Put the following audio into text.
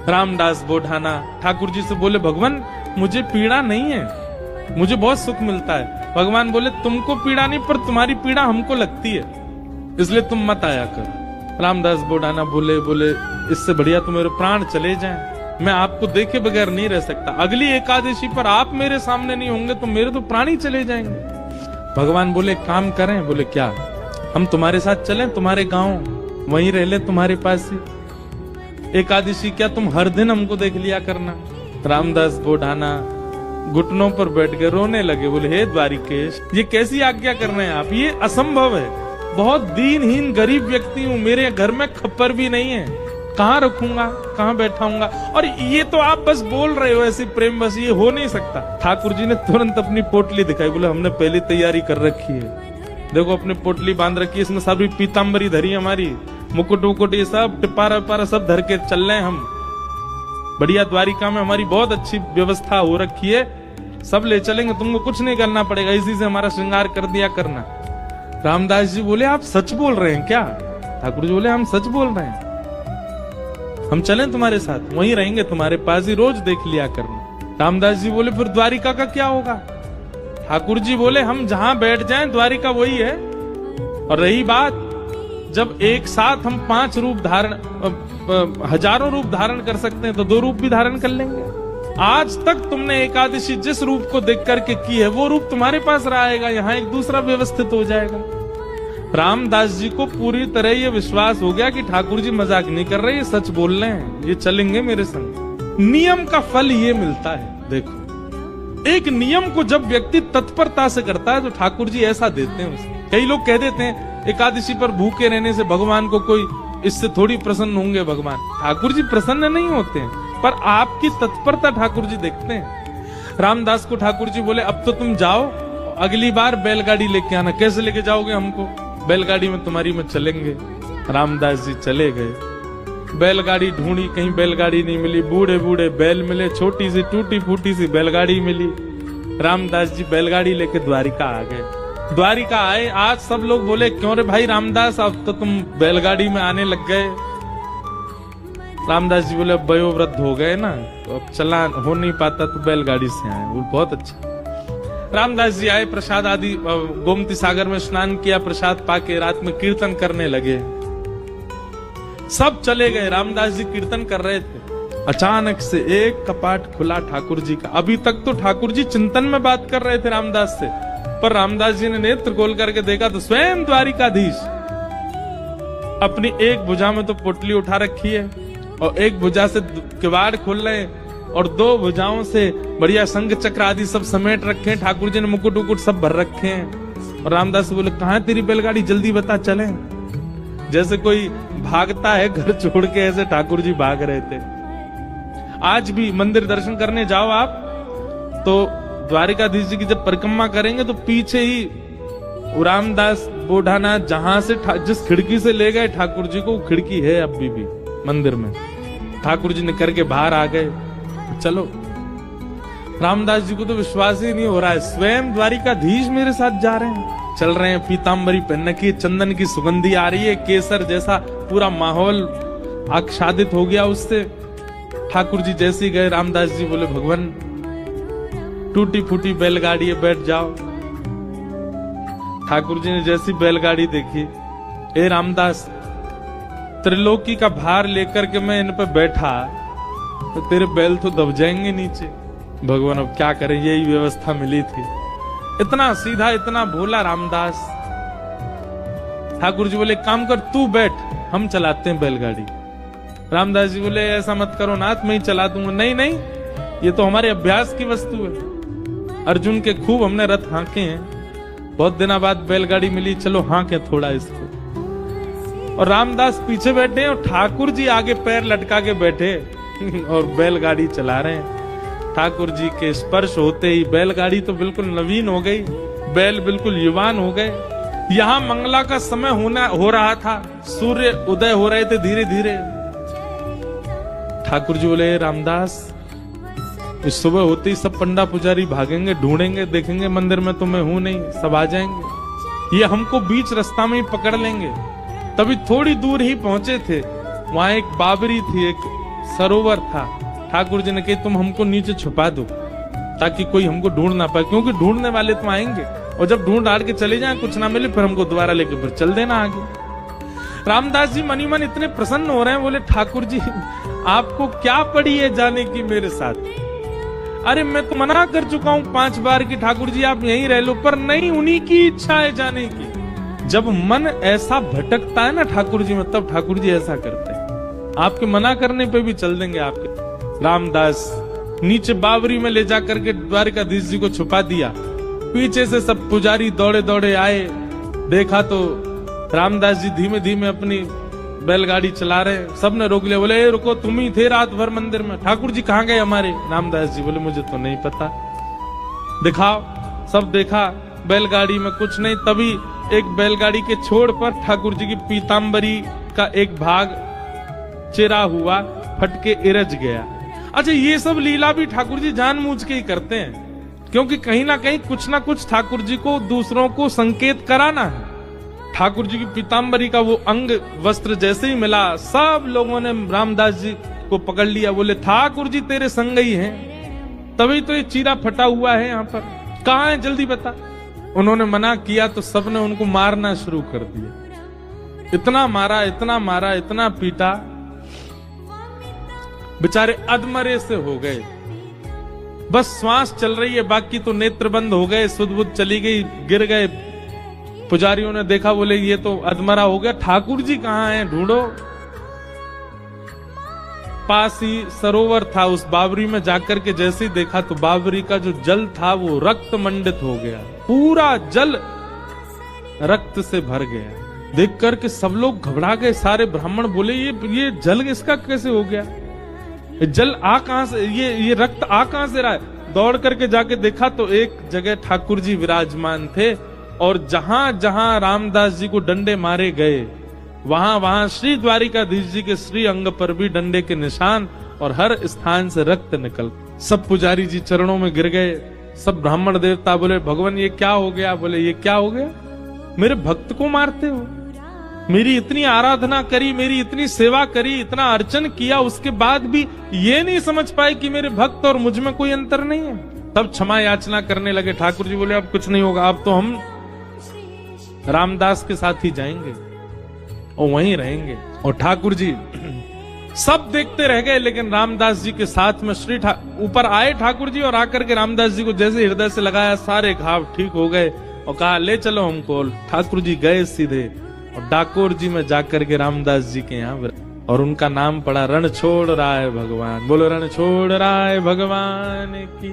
रामदास बोढ़ाना ठाकुर जी से बोले, भगवान मुझे पीड़ा नहीं है, मुझे बहुत सुख मिलता है। भगवान बोले, तुमको पीड़ा नहीं, पर तुम्हारी पीड़ा हमको लगती है, इसलिए तुम मत आया कर। रामदास बोढ़ाना बोले, इससे बढ़िया तो मेरे प्राण चले जाएं, मैं आपको देखे बगैर नहीं रह सकता। अगली एकादशी पर आप मेरे सामने नहीं होंगे तो मेरे तो प्राण ही चले जाएंगे। भगवान बोले, काम करें? बोले, क्या? हम तुम्हारे साथ चलें, तुम्हारे गांव, वहीं रह ले, तुम्हारे पास ही। एकादशी क्या तुम हर दिन हमको देख लिया करना। रामदास बोढ़ाना घुटनों पर बैठ के रोने लगे, बोले, हे द्वारिकेश, ये कैसी आज्ञा कर रहे हैं आप, ये असंभव है, बहुत दीनहीन गरीब व्यक्ति हूँ, मेरे घर में खप्पर भी नहीं है, कहाँ रखूंगा, कहाँ बैठाऊंगा, और ये तो आप बस बोल रहे हो ऐसी प्रेम बस, ये हो नहीं सकता। ठाकुर जी ने तुरंत अपनी पोटली दिखाई, बोले, हमने पहले तैयारी कर रखी है, देखो अपनी पोटली बांध रखी है, इसमें सारी पीताम्बरी धरी हमारी, मुकुट वुकुट ये सब टिपारा विपारा सब धर के चल रहे हैं हम, बढ़िया द्वारिका में हमारी बहुत अच्छी व्यवस्था हो रखी है, सब ले चलेंगे, तुमको कुछ नहीं करना पड़ेगा, इसी से हमारा श्रृंगार कर दिया करना। रामदास जी बोले, आप सच बोल रहे हैं क्या? ठाकुर जी बोले, हम सच बोल रहे हैं, हम चलें तुम्हारे साथ, वहीं रहेंगे, तुम्हारे पास ही रोज देख लिया करना। रामदास जी बोले, फिर द्वारिका का क्या होगा? ठाकुर जी बोले, हम जहां बैठ जाएं द्वारिका वही है, और रही बात, जब एक साथ हम 5 रूप धारण, हजारों रूप धारण कर सकते हैं, तो 2 रूप भी धारण कर लेंगे। आज तक तुमने एकादशी जिस रूप को देख करके की है, वो रूप तुम्हारे पास रहेगा, यहाँ एक दूसरा व्यवस्थित हो जाएगा। रामदास जी को पूरी तरह ये विश्वास हो गया कि ठाकुर जी मजाक नहीं कर रहे, ये सच बोल रहे हैं, ये चलेंगे मेरे संग। नियम का फल ये मिलता है। देखो, एक नियम को जब व्यक्ति तत्परता से करता है तो ठाकुर जी ऐसा देते हैं उसे। कई लोग कह देते हैं एकादशी पर भूखे रहने से भगवान को कोई, इससे थोड़ी प्रसन्न होंगे भगवान। ठाकुर जी प्रसन्न नहीं होते हैं, पर आपकी तत्परता ठाकुर जी देखते हैं। रामदास को ठाकुर जी बोले, अब तो तुम जाओ, अगली बार बैलगाड़ी लेके आना। कैसे लेके जाओगे हमको? बैलगाड़ी में तुम्हारी में चलेंगे। रामदास जी चले गए, बैलगाड़ी ढूंढी, कहीं बैलगाड़ी नहीं मिली, बूढ़े बूढ़े बैल मिले, छोटी सी टूटी फूटी सी बैलगाड़ी मिली। रामदास जी बैलगाड़ी लेके द्वारिका आ गए। द्वारिका आए, आज सब लोग बोले, क्यों रे भाई रामदास, अब तो तुम बैलगाड़ी में आने लग गए। रामदास जी बोले, अब वयोवृद्ध हो गए ना, तो अब चला हो नहीं पाता, तो बैलगाड़ी से आए। वो बहुत अच्छा। रामदास जी आए, प्रसाद आदि, गोमती सागर में स्नान किया, प्रसाद पाके रात में कीर्तन करने लगे। सब चले गए, रामदास जी कीर्तन कर रहे थे। अचानक से एक कपाट खुला ठाकुर जी का। अभी तक तो ठाकुर जी चिंतन में बात कर रहे थे रामदास से, पर रामदास जी ने नेत्र खोल करके देखा तो स्वयं द्वारिकाधीश अपनी एक भुजा में तो पोटली उठा रखी है, और एक भुजा से किवाड़ खोल रहे हैं, और 2 भुजाओं से बढ़िया संग चक्र आदि सब समेट रखे हैं। ठाकुर जी ने मुकुट उकुट सब भर रखे हैं। और रामदास बोले, कहाँ है तेरी बैलगाड़ी, जल्दी बता, चले। जैसे कोई भागता है घर छोड़ के, ऐसे ठाकुर जी भाग रहे थे। आज भी मंदिर दर्शन करने जाओ आप, तो द्वारिकाधीश जी की जब परिक्रमा करेंगे तो पीछे ही रामदास बोढ़ाना जहां से जिस खिड़की से ले गए ठाकुर जी को, वो खिड़की है अभी भी मंदिर में। ठाकुर जी ने करके बाहर आ गए। चलो, रामदास जी को तो विश्वास ही नहीं हो रहा है, स्वयं द्वारिकाधीश मेरे साथ जा रहे हैं। चल रहे हैं, पीताम्बरी पहन रखी, चंदन की सुगंधी आ रही है, केसर जैसा पूरा माहौल आच्छादित हो गया उससे। ठाकुर जी जैसे गए, रामदास जी बोले, भगवान टूटी फूटी बैलगाड़ी है, बैठ जाओ। ठाकुर जी ने जैसी बैलगाड़ी देखी, ए रामदास, त्रिलोकी का भार लेकर के मैं इन पे बैठा तो तेरे बैल तो दब जाएंगे नीचे। भगवान अब क्या करें, यही व्यवस्था मिली थी। इतना सीधा, इतना भोला रामदास। ठाकुर जी बोले, काम कर, तू बैठ, हम चलाते हैं बैलगाड़ी। रामदास जी बोले, ऐसा मत करो नाथ, मैं ही चला दूंगा। नहीं नहीं, ये तो हमारे अभ्यास की वस्तु है। अर्जुन के खूब हमने रथ हाँके हैं, बहुत दिनों बाद बैलगाड़ी मिली, चलो हाँके थोड़ा इसको। और रामदास पीछे बैठे और ठाकुर जी आगे पैर लटका के बैठे और बैलगाड़ी चला रहे हैं। ठाकुर जी के स्पर्श होते ही बैलगाड़ी तो बिल्कुल नवीन हो गई, बैल बिल्कुल युवान हो गए। यहाँ मंगला का समय हो रहा था, सूर्य उदय हो रहे थे धीरे धीरे। ठाकुर जी बोले, रामदास, इस सुबह होते ही सब पंडा पुजारी भागेंगे, ढूंढेंगे, देखेंगे मंदिर में तो मैं हूं नहीं, सब आ जाएंगे, ये हमको बीच रास्ता में ही पकड़ लेंगे। तभी थोड़ी दूर ही पहुंचे थे, वहां एक बाबरी थी, एक सरोवर था। ठाकुर जी ने कही तुम हमको नीचे छुपा दो ताकि कोई हमको ढूंढ ना पाए, क्योंकि ढूंढने वाले तो आएंगे और जब ढूंढ डाल के चले जाएं कुछ ना मिले फिर हमको दोबारा लेके फिर चल देना आगे। रामदास जी मनी मन इतने प्रसन्न हो रहे हैं, बोले ठाकुर जी आपको क्या पड़ी है जाने की मेरे साथ? अरे मैं तो मना कर चुका हूं 5 बार कि ठाकुर जी आप यहीं रह लो, पर नहीं, उन्हीं की इच्छा है जाने की। जब मन ऐसा भटकता है ना ठाकुर जी में, तब ठाकुर जी ऐसा करते हैं, आपके मना करने पे भी चल देंगे आपके। रामदास नीचे बावरी में ले जाकर के द्वारिकाधीश जी को छुपा दिया। पीछे से सब पुजारी दौड़े दौड़े आए, देखा तो रामदास जी धीमे धीमे अपनी बैलगाड़ी चला रहे। सबने रोक लिया, बोले रुको, तुम ही थे रात भर मंदिर में, ठाकुर जी कहाँ गए हमारे? रामदास जी बोले मुझे तो नहीं पता, दिखाओ। सब देखा, बैलगाड़ी में कुछ नहीं। तभी एक बैलगाड़ी के छोड़ पर ठाकुर जी की पीताम्बरी का एक भाग चिरा हुआ, फटके इरज गया। अच्छा, ये सब लीला भी ठाकुर जी जानबूझ के ही करते हैं, क्योंकि कहीं ना कहीं कुछ ना कुछ ठाकुर जी को दूसरों को संकेत कराना है। ठाकुर जी की पीताम्बरी का वो अंग वस्त्र जैसे ही मिला, सब लोगों ने रामदास जी को पकड़ लिया, बोले ठाकुर जी तेरे संग ही हैं, तभी तो ये चीरा फटा हुआ है यहाँ पर, कहाँ है जल्दी बता। उन्होंने मना किया तो सबने उनको मारना शुरू कर दिया। इतना मारा, इतना मारा, इतना पीटा, बेचारे अधमरे से हो गए। बस श्वास चल रही है, बाकी तो नेत्र बंद हो गए, सुध बुध चली गई, गिर गए। पुजारियों ने देखा, बोले ये तो अधमरा हो गया, ठाकुर जी कहाँ हैं, ढूंढो। पास ही सरोवर था, उस बावरी में जाकर के जैसे ही देखा तो बावरी का जो जल था वो रक्त मंडित हो गया, पूरा जल रक्त से भर गया। देख करके सब लोग घबरा गए, सारे ब्राह्मण बोले ये जल इसका कैसे हो गया, जल आ कहां से, ये रक्त आ कहां से रहा है? दौड़ करके जाके देखा तो एक जगह ठाकुर जी विराजमान थे, और जहां जहां रामदास जी को डंडे मारे गए वहां वहां श्री द्वारिकाधीश जी के श्री अंग पर भी डंडे के निशान, और हर स्थान से रक्त निकल। सब पुजारी जी चरणों में गिर गए। सब ब्राह्मण देवता बोले भगवान ये क्या हो गया? बोले ये क्या हो गया, मेरे भक्त को मारते हो? मेरी इतनी आराधना करी, मेरी इतनी सेवा करी, इतना अर्चन किया, उसके बाद भी ये नहीं समझ पाए कि मेरे भक्त और मुझ में कोई अंतर नहीं है। तब क्षमा याचना करने लगे। ठाकुर जी बोले अब कुछ नहीं होगा, अब तो हम रामदास के साथ ही जाएंगे और वहीं रहेंगे। और ठाकुर जी सब देखते रह गए, लेकिन रामदास जी के साथ में श्री ऊपर आए ठाकुर जी, और आकर के रामदास जी को जैसे हृदय से लगाया, सारे घाव ठीक हो गए और कहा ले चलो हमको। ठाकुर जी गए सीधे और डाकोर जी में जाकर के रामदास जी के यहाँ, और उनका नाम पड़ा रण छोड़ रहा है भगवान। बोलो रण छोड़ रहा है भगवान की।